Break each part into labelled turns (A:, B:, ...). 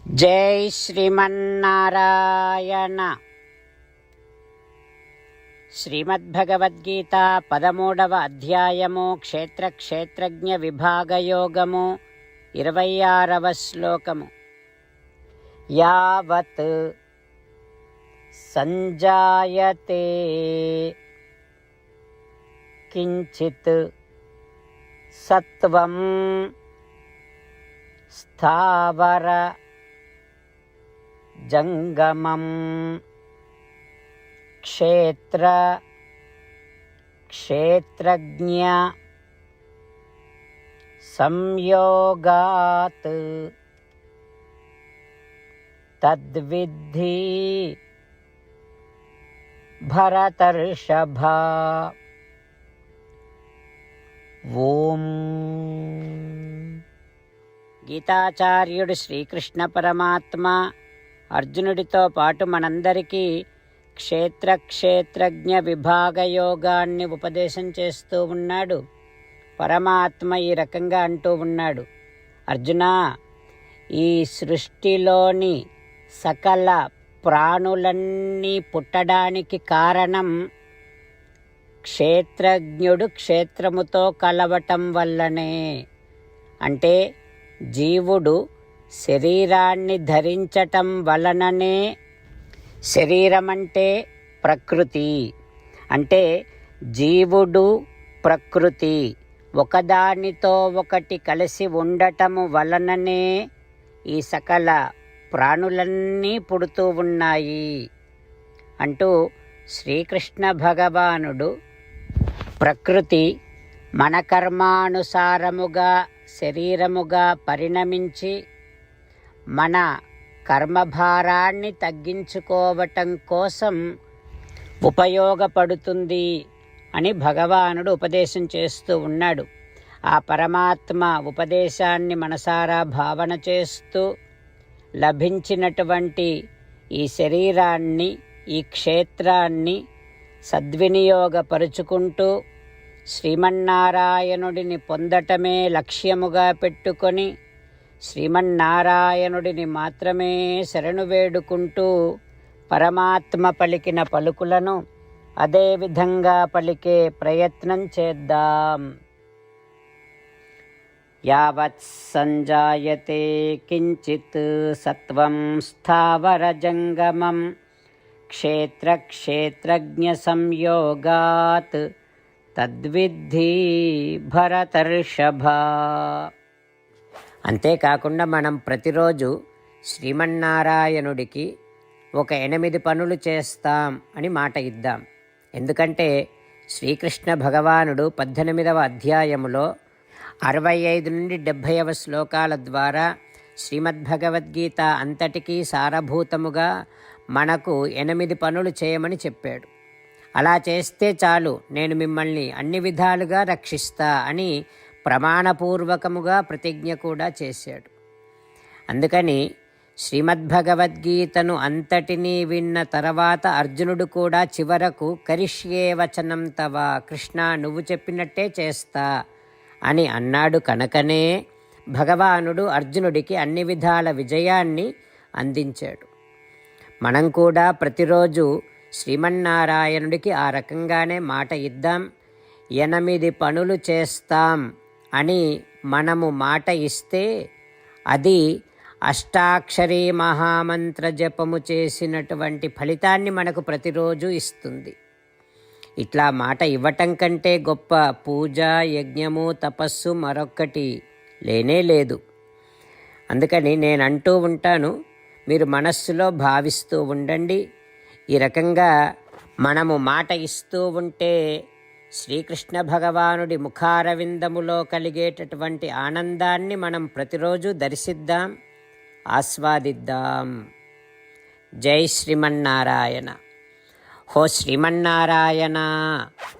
A: జై శ్రీమన్నారాయణ. శ్రీమద్భగవద్గీత 13వ అధ్యాయము క్షేత్రజ్ఞ విభాగయోగము 26వ శ్లోకము. యావత్ సంజాయతే కించిత్ సత్వం స్థావర జంగమం క్షేత్రజ్ఞ సంయోగాత్ తద్విద్ధి భరతర్షభ. ఓం. గీతాచార్యుడు శ్రీకృష్ణ పరమాత్మ అర్జునుడితో పాటు మనందరికీ క్షేత్రజ్ఞ విభాగ యోగాన్ని ఉపదేశం చేస్తూ ఉన్నాడు. పరమాత్మ ఈ రకంగా అంటూ ఉన్నాడు, అర్జునా, ఈ సృష్టిలోని సకల ప్రాణులన్నీ పుట్టడానికి కారణం క్షేత్రజ్ఞుడు క్షేత్రముతో కలవటం వల్లనే. అంటే జీవుడు శరీరాన్ని ధరించటం వలననే. శరీరం అంటే ప్రకృతి, అంటే జీవుడు ప్రకృతి ఒకదానితో ఒకటి కలిసి ఉండటము వలననే ఈ సకల ప్రాణులన్నీ పుడుతూ ఉన్నాయి అంటూ శ్రీకృష్ణ భగవానుడు ప్రకృతి మన కర్మానుసారముగా శరీరముగా పరిణమించి మన కర్మభారాన్ని తగ్గించుకోవటం కోసం ఉపయోగపడుతుంది అని భగవానుడు ఉపదేశం చేస్తూ ఉన్నాడు. ఆ పరమాత్మ ఉపదేశాన్ని మనసారా భావన చేస్తూ లభించినటువంటి ఈ శరీరాన్ని, ఈ క్షేత్రాన్ని సద్వినియోగపరుచుకుంటూ శ్రీమన్నారాయణుడిని పొందటమే లక్ష్యముగా పెట్టుకొని శ్రీమన్నారాయణుడిని మాత్రమే శరణు వేడుకుంటూ పరమాత్మ పలికిన పలుకులను అదే విధంగా పలికే ప్రయత్నం చేద్దాం. యావత్ సంజాయతే కించిత్ సత్వం స్థావర జంగమం క్షేత్రజ్ఞ సంయోగాత్ తద్విద్ధి భరతర్షభ. అంతేకాకుండా మనం ప్రతిరోజు శ్రీమన్నారాయణుడికి ఒక 8 పనులు చేస్తాం అని మాట ఇద్దాం. ఎందుకంటే శ్రీకృష్ణ భగవానుడు 18వ అధ్యాయములో 65 నుండి 70వ శ్లోకాల ద్వారా శ్రీమద్భగవద్గీత అంతటికీ సారభూతముగా మనకు 8 పనులు చేయమని చెప్పాడు. అలా చేస్తే చాలు, నేను మిమ్మల్ని అన్ని విధాలుగా రక్షిస్తా అని ప్రమాణపూర్వకముగా ప్రతిజ్ఞ కూడా చేశాడు. అందుకని శ్రీమద్భగవద్గీతను అంతటినీ విన్న తర్వాత అర్జునుడు కూడా చివరకు కరిష్యే వచనం తవ, కృష్ణ నువ్వు చెప్పినట్టే చేస్తా అని అన్నాడు. కనుకనే భగవానుడు అర్జునుడికి అన్ని విధాల విజయాన్ని అందించాడు. మనం కూడా ప్రతిరోజు శ్రీమన్నారాయణుడికి ఆ రకంగానే మాట ఇద్దాం. 8 పనులు చేస్తాం అని మనము మాట ఇస్తే అది అష్టాక్షరీ మహామంత్ర జపము చేసినటువంటి ఫలితాన్ని మనకు ప్రతిరోజు ఇస్తుంది. ఇట్లా మాట ఇవ్వటం కంటే గొప్ప పూజ, యజ్ఞము, తపస్సు మరొక్కటి లేనే లేదు. అందుకని నేను అంటూ ఉంటాను, మీరు మనస్సులో భావిస్తూ ఉండండి. ఈ రకంగా మనము మాట ఇస్తూ ఉంటే శ్రీకృష్ణ భగవానుడి ముఖారవిందములో కలిగేటటువంటి ఆనందాన్ని మనం ప్రతిరోజు దర్శిద్దాం, ఆస్వాదిద్దాం. జై శ్రీమన్నారాయణ. హో శ్రీమన్నారాయణ,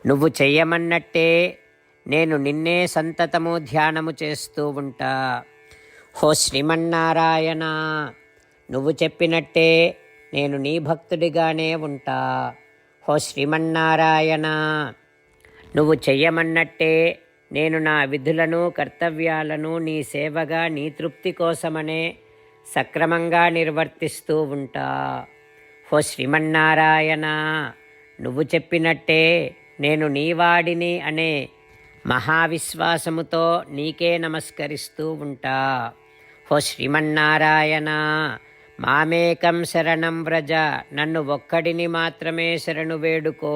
A: నువ్వు చెయ్యమన్నట్టే నేను నిన్నే సంతతము ధ్యానము చేస్తూ ఉంటా. హో శ్రీమన్నారాయణ, నువ్వు చెప్పినట్టే నేను నీ భక్తుడిగానే ఉంటా. హో శ్రీమన్నారాయణ, నువ్వు చెయ్యమన్నట్టే నేను నా విధులను కర్తవ్యాలను నీ సేవగా నీ తృప్తి కోసమనే సక్రమంగా నిర్వర్తిస్తూ ఉంటా. ఓ శ్రీమన్నారాయణ, నువ్వు చెప్పినట్టే నేను నీవాడిని అనే మహావిశ్వాసముతో నీకే నమస్కరిస్తూ ఉంటా. ఓ శ్రీమన్నారాయణ, మామేకం శరణం వ్రజ, నన్ను ఒక్కడిని మాత్రమే శరణు వేడుకో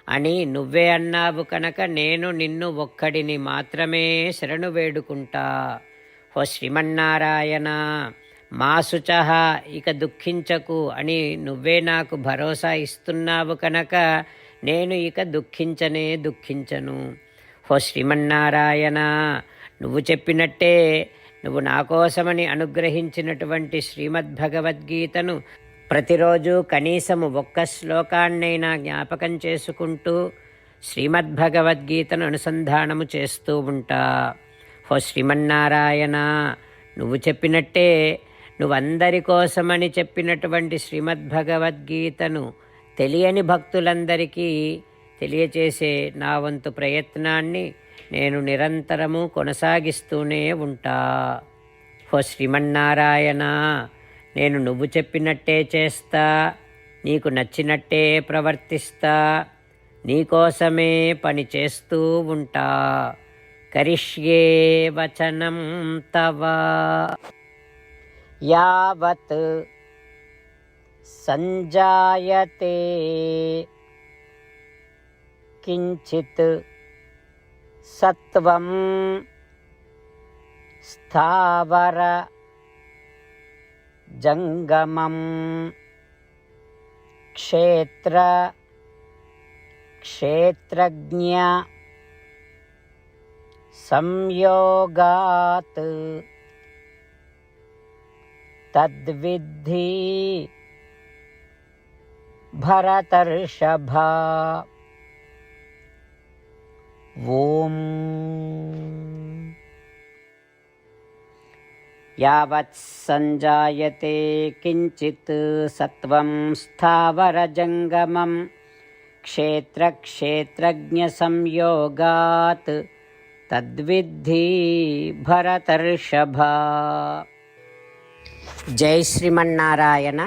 A: అని నువ్వే అన్నావు కనుక నేను నిన్ను ఒక్కడిని మాత్రమే శరణు వేడుకుంటా. ఓ శ్రీమన్నారాయణ, మా శుచః, ఇక దుఃఖించకు అని నువ్వే నాకు భరోసా ఇస్తున్నావు కనుక నేను ఇక దుఃఖించను. ఓ శ్రీమన్నారాయణ, నువ్వు చెప్పినట్టే నువ్వు నా కోసమని అనుగ్రహించినటువంటి శ్రీమద్భగవద్గీతను ప్రతిరోజు కనీసము ఒక్క శ్లోకాన్నైనా జ్ఞాపకం చేసుకుంటూ శ్రీమద్భగవద్గీతను అనుసంధానము చేస్తూ ఉంటా. ఓ శ్రీమన్నారాయణ, నువ్వు చెప్పినట్టే నువ్వందరి కోసమని చెప్పినటువంటి శ్రీమద్భగవద్గీతను తెలియని భక్తులందరికీ తెలియచేసే నా వంతు ప్రయత్నాన్ని నేను నిరంతరము కొనసాగిస్తూనే ఉంటా. ఓ శ్రీమన్నారాయణ, నేను నువ్వు చెప్పినట్టే చేస్తా, నీకు నచ్చినట్టే ప్రవర్తిస్తా, నీకోసమే పని చేస్తూ ఉంటా. కరిష్యే వచనం తవ. యావత్ సంజాయతే కించిత్ సత్వం స్థావర జంగమం క్షేత్రజ్ఞ సంయోగాత్ తద్విద్ధి భరతర్షభ. ఓం యావత్ సంజాయతే కించిత్ సత్వం స్థావరజంగమం క్షేత్రజ్ఞ సంయోగాత్ తద్విద్ధి భరతర్షభ. జై శ్రీమన్నారాయణ.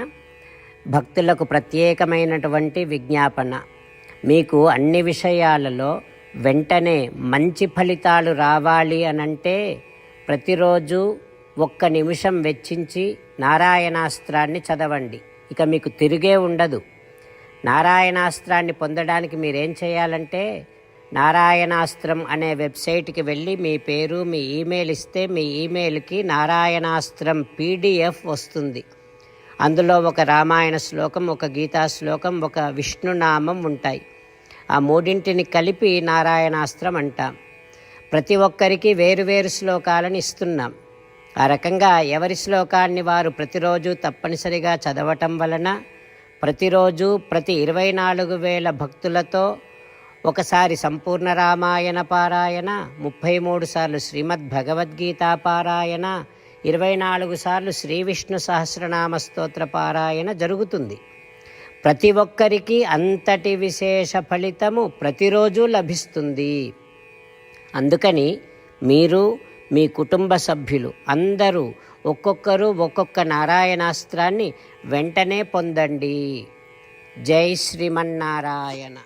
A: భక్తులకు ప్రత్యేకమైనటువంటి విజ్ఞాపన. మీకు అన్ని విషయాలలో వెంటనే మంచి ఫలితాలు రావాలి అనంటే ప్రతిరోజు 1 నిమిషం వెచ్చించి నారాయణాస్త్రాన్ని చదవండి. ఇక మీకు తిరిగే ఉండదు. నారాయణాస్త్రాన్ని పొందడానికి మీరేం చేయాలంటే నారాయణాస్త్రం అనే వెబ్సైట్కి వెళ్ళి మీ పేరు, మీ ఈమెయిల్ ఇస్తే మీ ఈమెయిల్కి నారాయణాస్త్రం PDF వస్తుంది. అందులో ఒక రామాయణ శ్లోకం, ఒక గీతా శ్లోకం, ఒక విష్ణునామం ఉంటాయి. ఆ మూడింటిని కలిపి నారాయణాస్త్రం అంటాం. ప్రతి ఒక్కరికి వేరువేరు శ్లోకాలను ఇస్తున్నాం. ఆ రకంగా ఎవరి శ్లోకాన్ని వారు ప్రతిరోజు తప్పనిసరిగా చదవటం వలన ప్రతిరోజు ప్రతి 24,000 భక్తులతో ఒకసారి సంపూర్ణ రామాయణ పారాయణ, 33 సార్లు శ్రీమద్ భగవద్గీత పారాయణ, 24 సార్లు శ్రీ విష్ణు సహస్రనామ స్తోత్ర పారాయణ జరుగుతుంది. ప్రతి ఒక్కరికి అంతటి విశేష ఫలితము ప్రతిరోజు లభిస్తుంది. అందుకని మీరు, మీ కుటుంబ సభ్యులు అందరూ ఒక్కొక్కరు ఒక్కొక్క నారాయణాస్త్రాన్ని వెంటనే పొందండి. జై శ్రీమన్నారాయణ.